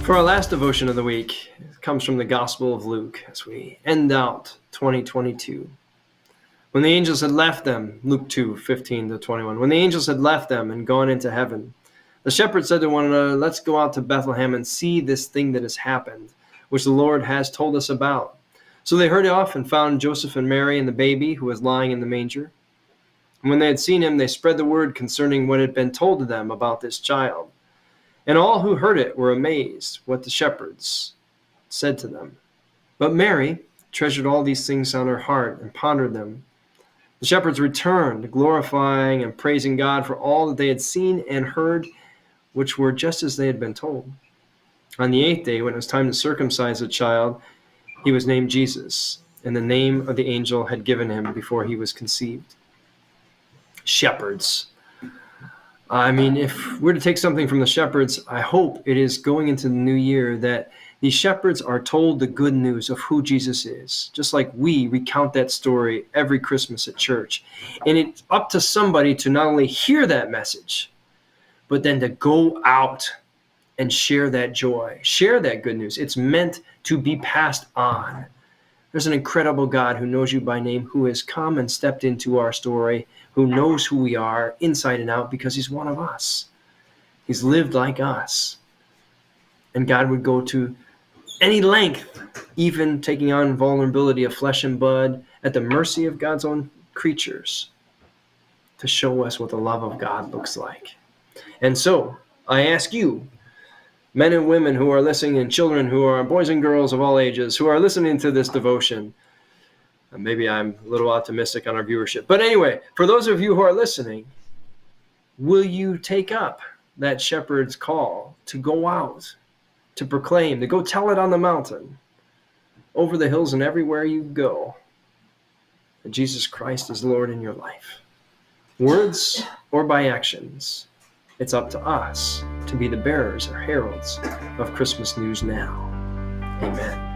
For our last devotion of the week, it comes from the Gospel of Luke as we end out 2022. When the angels had left them, Luke 2:15-21, when the angels had left them and gone into heaven, the shepherds said to one another, "Let's go out to Bethlehem and see this thing that has happened, which the Lord has told us about." So they hurried off and found Joseph and Mary and the baby who was lying in the manger. And when they had seen him, they spread the word concerning what had been told to them about this child. And all who heard it were amazed what the shepherds said to them. But Mary treasured all these things on her heart and pondered them. The shepherds returned, glorifying and praising God for all that they had seen and heard, which were just as they had been told. On the 8th day, when it was time to circumcise the child, he was named Jesus, and the name of the angel had given him before he was conceived. Shepherds. I mean, if we're to take something from the shepherds, I hope it is going into the new year that these shepherds are told the good news of who Jesus is, just like we recount that story every Christmas at church. And it's up to somebody to not only hear that message, but then to go out and share that joy, share that good news. It's meant to be passed on. There's an incredible God who knows you by name, who has come and stepped into our story, who knows who we are inside and out because he's one of us. He's lived like us. And God would go to any length, even taking on vulnerability of flesh and blood at the mercy of God's own creatures to show us what the love of God looks like. And so I ask you, men and women who are listening and children who are boys and girls of all ages who are listening to this devotion, maybe I'm a little optimistic on our viewership. But anyway, for those of you who are listening, will you take up that shepherd's call to go out, to proclaim, to go tell it on the mountain, over the hills and everywhere you go, that Jesus Christ is Lord in your life? Words or by actions, it's up to us to be the bearers or heralds of Christmas news now. Amen.